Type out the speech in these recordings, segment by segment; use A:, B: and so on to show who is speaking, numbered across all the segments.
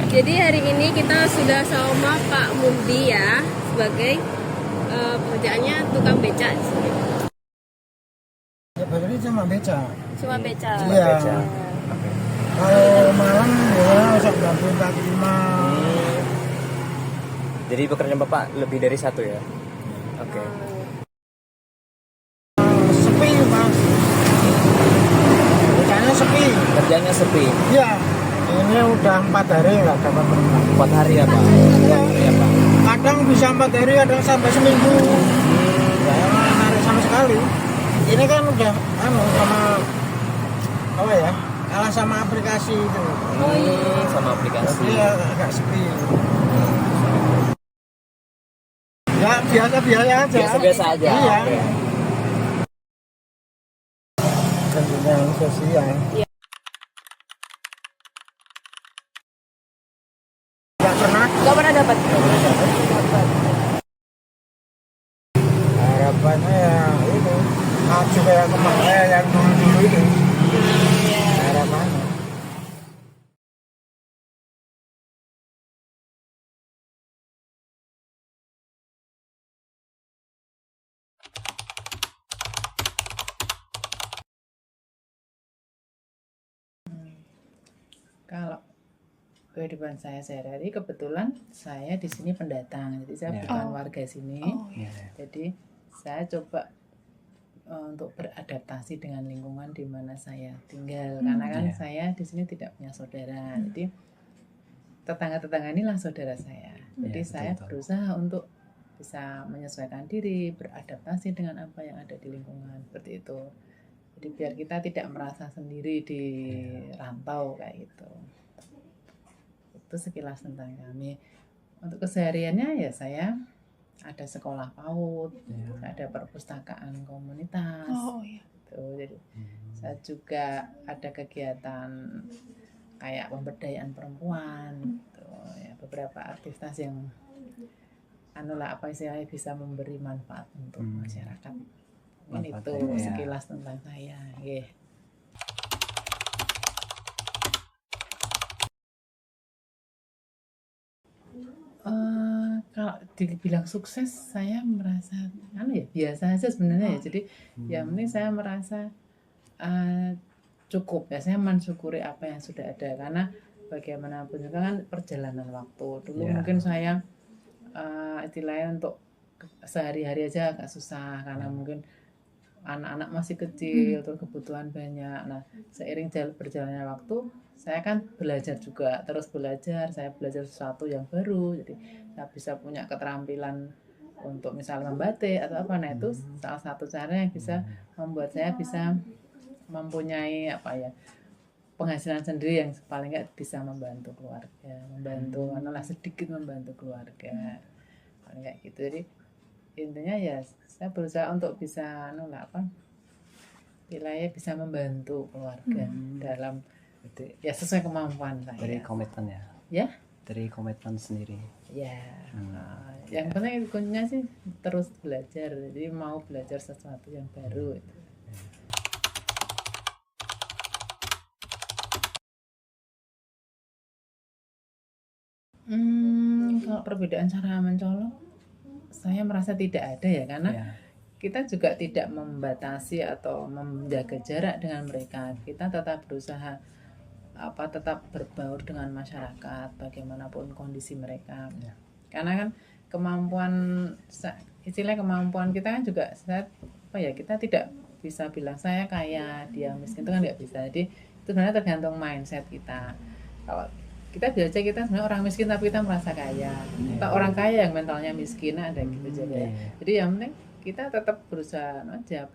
A: Jadi hari ini kita sudah sama Pak Mundi ya, sebagai pekerjaannya tukang becak di sini.
B: Ya ini cuma beca.
A: Cuma becak.
B: Iya.
C: Beca.
B: Kalau malam ya usah bantuin kaki lima.
C: Jadi pekerjaan Bapak lebih dari satu ya? Oke.
B: Sepi mas. Becanya sepi.
C: Kerjanya sepi.
B: Iya. Ini udah 4 hari nggak dapat penumpang.
C: 4 hari ya Pak?
B: Iya.
C: Iya Pak.
B: Kadang bisa 4 hari, kadang sampai seminggu. Ya menarik sama sekali. Ini kan udah sama apa ya? Kalah sama aplikasi itu.
A: Oh iya.
C: Sama aplikasi.
B: Iya agak sepi. Ya biasa-biasa aja.
C: Biasa-biasa aja.
B: Iya.
C: Oke.
B: Kemudian sosial.
A: Iya.
B: Nggak pernah
A: dapat.
B: harapannya ya itu maju kayak kemarin yang dulu itu harapannya.
D: Kalau kehidupan saya sehari-hari, kebetulan saya di sini pendatang, jadi saya
C: Ya.
D: bukan warga sini.
C: Iya.
D: Jadi saya coba untuk beradaptasi dengan lingkungan di mana saya tinggal, karena kan
C: Ya.
D: saya di sini tidak punya saudara. Jadi tetangga-tetangga inilah saudara saya. Jadi
C: betul,
D: saya
C: betul.
D: berusaha untuk bisa menyesuaikan diri, beradaptasi dengan apa yang ada di lingkungan, seperti itu. Jadi biar kita tidak merasa sendiri di rantau kayak gitu. Itu sekilas tentang kami. Untuk kesehariannya ya saya ada sekolah PAUD, ada perpustakaan komunitas.
E: Oh iya.
D: Tuh, jadi saya juga ada kegiatan kayak pemberdayaan perempuan, tuh, ya, beberapa aktivitas yang apa istilahnya bisa memberi manfaat untuk masyarakat. Ini itu
C: Manfaatnya, ya.
D: sekilas tentang saya. Nggih. Kalau dibilang sukses, saya merasa biasa aja sebenarnya ya. Jadi yang penting saya merasa cukup ya. Saya mensyukuri apa yang sudah ada, karena bagaimanapun juga kan perjalanan waktu. Dulu mungkin saya istilahnya untuk sehari-hari aja agak susah, karena mungkin anak-anak masih kecil, terus kebutuhan banyak. Nah, seiring berjalannya waktu, saya kan belajar juga, terus saya belajar sesuatu yang baru, jadi saya bisa punya keterampilan untuk misalnya membatik atau apa. Nah, itu salah satu cara yang bisa membuat saya bisa mempunyai penghasilan sendiri yang paling nggak bisa membantu keluarga, sedikit membantu keluarga, paling nggak gitu. Jadi intinya ya saya berusaha untuk bisa bisa membantu keluarga dalam ya sesuai kemampuan saya.
C: Dari komitmen ya?
D: Ya?
C: Dari komitmen sendiri.
D: Ya. Yang penting kuncinya sih terus belajar. Jadi mau belajar sesuatu yang baru itu. Kalau perbedaan cara mencolok, saya merasa tidak ada ya, karena kita juga tidak membatasi atau menjaga jarak dengan mereka. Kita tetap berusaha tetap berbaur dengan masyarakat bagaimanapun kondisi mereka. Karena kan istilah kemampuan kita kan juga kita tidak bisa bilang saya kaya, dia miskin, itu kan nggak bisa. Jadi itu sebenarnya tergantung mindset kita. Kalau kita biasa kita sebenarnya orang miskin tapi kita merasa kaya, atau orang kaya yang mentalnya miskin, ada gitu juga. Jadi yang penting kita tetap berusaha aja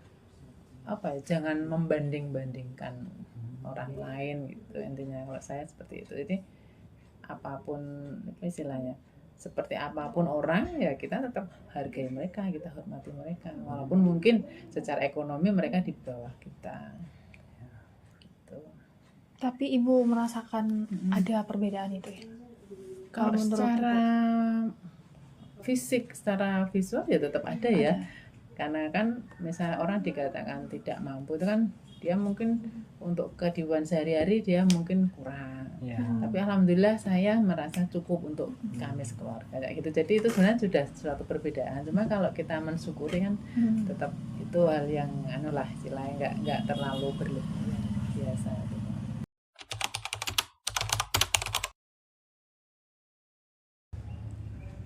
D: jangan membanding-bandingkan orang lain gitu, intinya kalau saya seperti itu. Jadi apapun istilahnya, seperti apapun orang ya kita tetap hargai mereka, kita hormati mereka, walaupun mungkin secara ekonomi mereka di bawah kita gitu.
E: Tapi ibu merasakan ada perbedaan itu ya?
D: Kalau secara fisik, secara visual ya tetap ada ya. Karena kan misalnya orang dikatakan tidak mampu, itu kan Dia mungkin untuk kehidupan sehari-hari dia mungkin kurang.
C: Ya.
D: Tapi alhamdulillah saya merasa cukup untuk kami sekeluarga kayak gitu. Jadi itu sebenarnya sudah suatu perbedaan. Cuma kalau kita mensyukuri kan tetap itu hal yang lah istilahnya nggak terlalu berlebihan, biasa.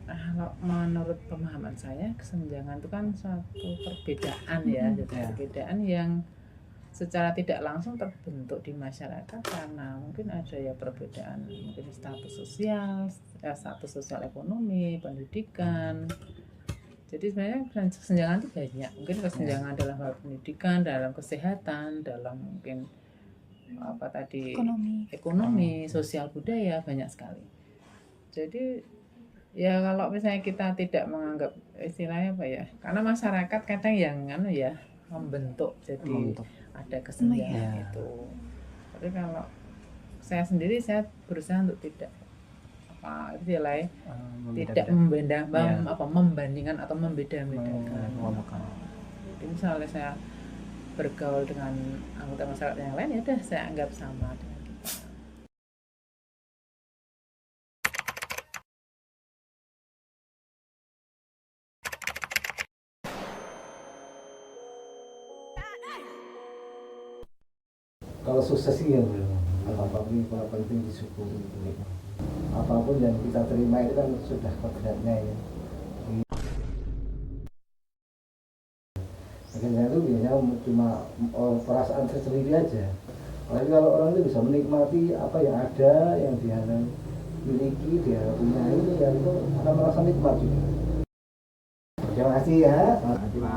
D: Nah, kalau menurut pemahaman saya kesenjangan itu kan suatu perbedaan ya, jadi perbedaan yang secara tidak langsung terbentuk di masyarakat karena mungkin ada ya perbedaan mungkin status sosial ekonomi, pendidikan. Jadi sebenarnya kesenjangan itu banyak. Mungkin kesenjangan dalam hal pendidikan, dalam kesehatan, dalam mungkin ekonomi, sosial budaya banyak sekali. Jadi ya kalau misalnya kita tidak menganggap istilahnya apa ya, karena masyarakat kadang yang membentuk jadi ada kesenjangan itu. Tapi kalau saya sendiri saya berusaha untuk tidak tidak membandingkan atau membeda-bedakan. Jadi misalnya saya bergaul dengan anggota masyarakat yang lain, ya udah saya anggap sama dengan kita.
F: Kalau sukses sih ya belum, apapun yang penting disyukuri. Apapun yang kita terima itu kan sudah kodratnya ya. Akhirnya itu biasanya cuma perasaan tersendiri aja. Apalagi kalau orang itu bisa menikmati apa yang ada, yang dia miliki, dia punya itu, ya itu akan merasa nikmat juga. Terima kasih ya. Terima kasih ya.